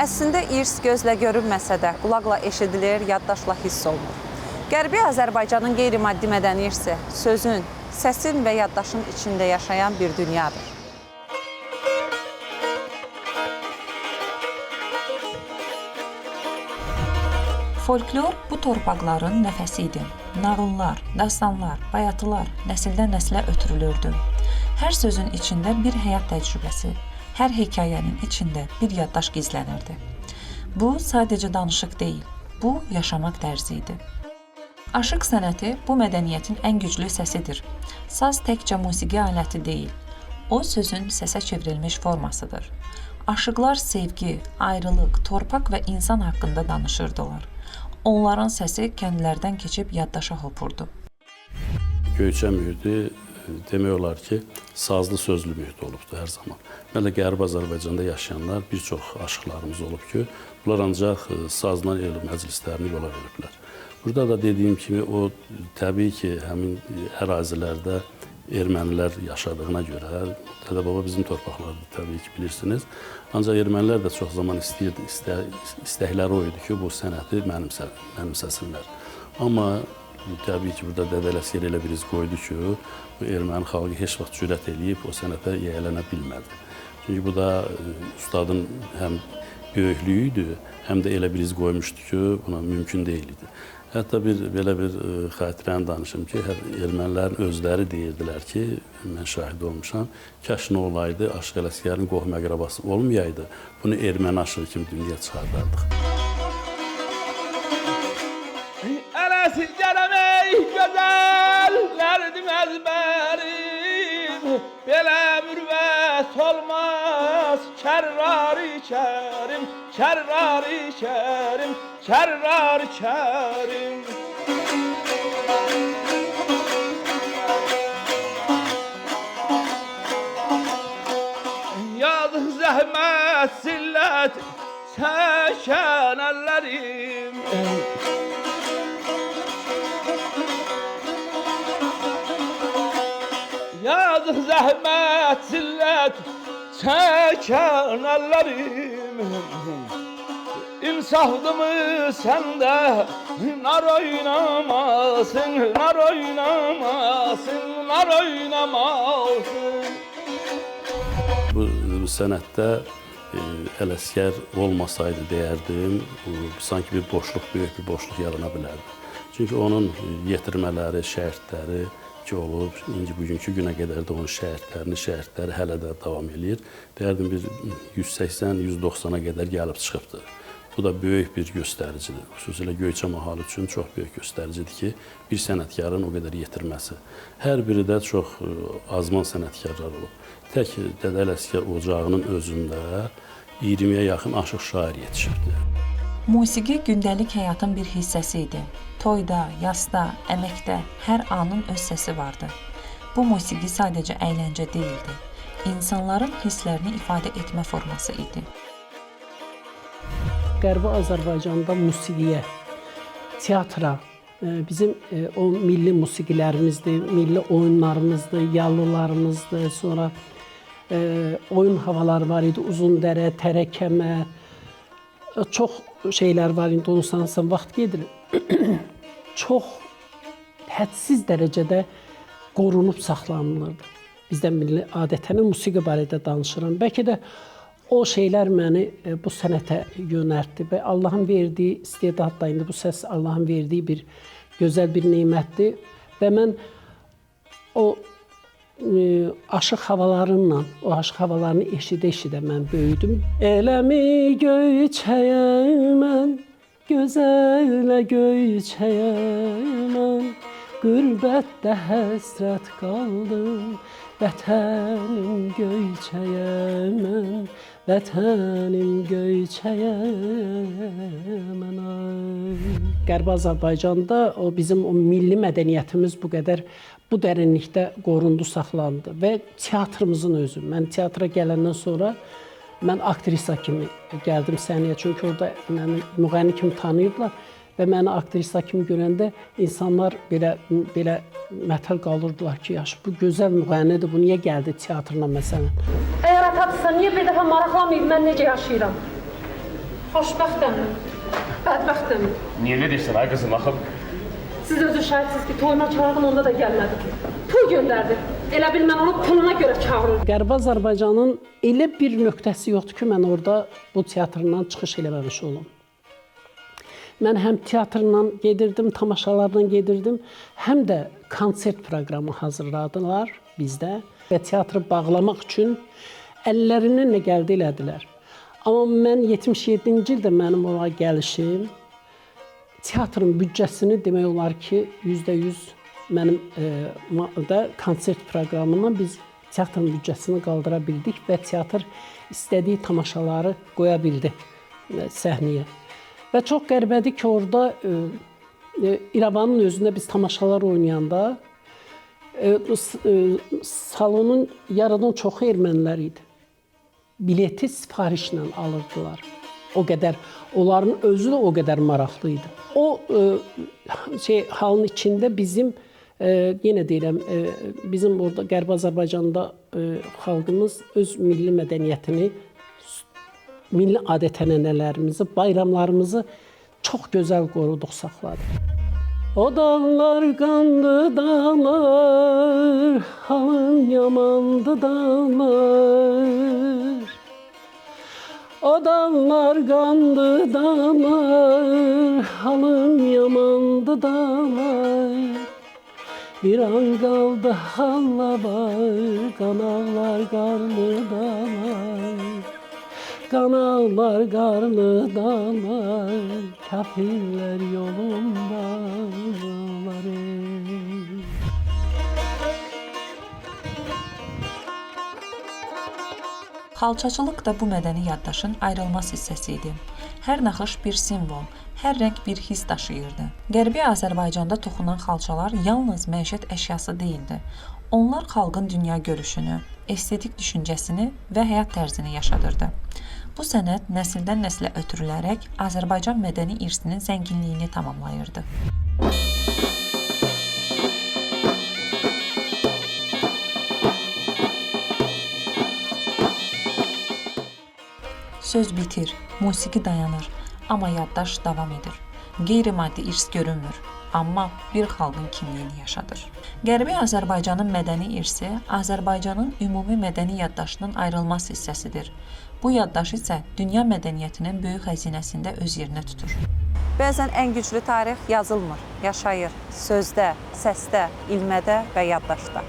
Əslində irs gözlə görünməsə də, qulaqla eşidilir, yaddaşla hiss olunur. Qərbi Azərbaycanın qeyri-maddi mədəni irsi sözün, səsin və yaddaşın içində yaşayan bir dünyadır. Folklor bu torpaqların nəfəsi idi. Nağıllar, dastanlar, bayatılar nəsildən nəslə ötürülürdü. Hər sözün içində bir həyat təcrübəsi, hər hekayənin içində bir yaddaş gizlənirdi. Bu sadəcə danışıq deyil, bu yaşamaq tərzi idi. Aşıq sənəti bu mədəniyyətin ən güclü səsidir. Saz təkcə musiqi aləti deyil, o sözün səsə çevrilmiş formasıdır. Aşıqlar sevgi, ayrılıq, torpaq və insan haqqında danışırdılar. Onların səsi kəndlərdən keçib yaddaşa hopurdu. Göyçə mühiti demək olar ki, sazlı sözlü mühit olubdur hər zaman. Mələ Qərbi Azərbaycanda yaşayanlar bir çox aşıqlarımız olub ki, bunlar ancaq sazla el məclislərini yola veriblər. Burada da dediyim kimi, o təbii ki, həmin ərazilərdə ermənilər yaşadığına görə, Dədə Baba bizim torpaqlardır, təbii ki, bilirsiniz. Ancaq ermənilər də çox zaman istəkləri o idi ki, bu sənəti mənimsəsinlər. Amma təbii ki, burada Dədə Ələsgər elə bir iz qoydu ki, bu erməni xalqı heç vaxt cürət eləyib o sənətə yiyələnə bilmədi. Çünki bu da ustadın həm böyüklüyü idi, həm də elə bir iz qoymuşdu ki, buna mümkün deyildi. Hətta belə bir xatirəni danışım ki, ermənilərin özləri deyirdilər ki, mən şahid olmuşam, kaş nə olaydı, Aşıq Ələsgərin qohum əqrabası olmayaydı, bunu erməni aşığı kimi dünyaya çıxardardıq. Ələsgərəm ey gözəllərdim əzbərim, belə mürvət olmaz, kərrar-i kərim, kərrar-i kərim, kərrar-i kərim. Yazıq zəhmət, zillət, çəkən əllərim, yazıq zəhmət, zillət, çəkən əllərim. İnsafdımı səndə nar oynamasın, nar oynamasın, nar oynamasın. Bu sənətdə Ələsgər olmasaydı deyərdim, sanki bir boşluq, böyük bir boşluq yarana bilərdi. Çünki onun yetirmələri, şərtləri ki olub, bugünkü günə qədər də onun şərtləri hələ də davam edir. Deyərdim, bir 180-190-a qədər gəlib çıxıbdır. Bu da böyük bir göstəricidir. Xüsusilə Göyçə mahalı üçün çox böyük göstəricidir ki, bir sənətkarın o qədər yetirməsi. Hər biri də çox azman sənətkarlar olub. Tək Dədə Ələsgər ocağının özündə 20-yə yaxın aşıq şair yetişibdir. Musiqi gündəlik həyatın bir hissəsi idi. Toyda, yasda, əməkdə hər anın öz səsi vardı. Bu musiqi sadəcə əyləncə deyildi. İnsanların hisslərini ifadə etmə forması idi. Qərbi Azərbaycanda musiqiyə, teatra, bizim o milli musiqilərimizdir, milli oyunlarımızdır, yallılarımızdır, sonra oyun havaları var idi, uzun dərə, tərəkəmə, çox şeylər var idi, onu sanırsam vaxt gedir. Çox hədsiz dərəcədə qorunub saxlanılırdı. Bizdən milli adətən musiqi barədə danışıram. Bəlkə də o şeylər məni bu sənətə yönəltdi və Allahın verdiyi istedad da indi bu səs Allahın verdiyi bir gözəl bir nemətdir və mən o aşıq havalarınla, o aşıq havalarını eşidə-eşidə mən böyüdüm. Eləmi Göyçəyə mən, gözələ Göyçəyə mən, qürbətdə həsrət qaldım, vətənim Göyçəyə mən, vətənim Göyçəyə mən. Qərbi Azərbaycanda o bizim o milli mədəniyyətimiz bu qədər bu dərinlikdə qorundu, saxlandı və teatrımızın özü. Mən teatra gələndən sonra mən aktrisa kimi gəldim səhnəyə, çünki orada məni müğənni kimi tanıyırdılar və məni aktrisa kimi görəndə insanlar belə mətəl qalırdılar ki, yaş bu gözəl müğənnidir, bu niyə gəldi teatrına məsələn? Əgər atadırsa, niyə bir dəfə maraqlamayıb mən necə yaşayıram? Xoşbəxtəm, bədbəxtəm. Niye ne diyorsun ay kızım axı? Siz özü şahidsiniz ki, toyuma çağırdım, onda da gəlmədi. Pul göndərdi. Elə bil mən onu puluna görə çağırırdım. Qərbi Azərbaycanın elə bir nöqtəsi yoxdur ki, mən orada bu teatrdan çıxış eləməmiş olum. Mən həm teatrla gedirdim, tamaşalarla gedirdim, həm də konsert proqramı hazırladılar bizdə və teatrı bağlamaq üçün əllərindən nə gəldi elədilər. Amma mən 77-ci ildə mənim ora gəlişim teatrın büdcəsini demək olar ki, %100 mənim da konsert proqramından biz teatrın büdcəsini qaldıra bildik və teatr istədiyi tamaşaları qoya bildi səhnəyə. Və çox qəribədir ki, orada İrəvanın özündə biz tamaşalar oynayanda salonun yaradan çoxu ermənilər idi. Bileti sifarişlə alırdılar. O qədər, onların özü də o qədər maraqlı idi. O halın içində bizim, yenə deyirəm, bizim orada Qərbi Azərbaycanda xalqımız öz milli mədəniyyətini, milli adət-ənənələrimizi, bayramlarımızı çox gözəl qoruduq, saxladıq. O dağlar qandı dağlar, halın yamandı dağlar. O dağlar qandı dağlar, halın yamandı dağlar. Bir an qaldı hallabar, qanaqlar qarlı dağlar. Qanaqlar qarlı dağlar, kafirlər yolundalar. Xalçaçılıq da bu mədəni yaddaşın ayrılmaz hissəsi idi. Hər naxış bir simvol, hər rəng bir hiss daşıyırdı. Qərbi Azərbaycanda toxunan xalçalar yalnız məişət əşyası deyildi. Onlar xalqın dünya görüşünü, estetik düşüncəsini və həyat tərzini yaşadırdı. Bu sənət nəsildən nəslə ötürülərək Azərbaycan mədəni irsinin zənginliyini tamamlayırdı. Söz bitir, musiqi dayanır, amma yaddaş davam edir. Qeyri-maddi irs görünmür, amma bir xalqın kimliyini yaşadır. Qərbi Azərbaycanın mədəni irsi Azərbaycanın ümumi mədəni yaddaşının ayrılmaz hissəsidir. Bu yaddaş isə dünya mədəniyyətinin böyük xəzinəsində öz yerini tutur. Bəzən ən güclü tarix yazılmır, yaşayır sözdə, səsdə, ilmədə və yaddaşda.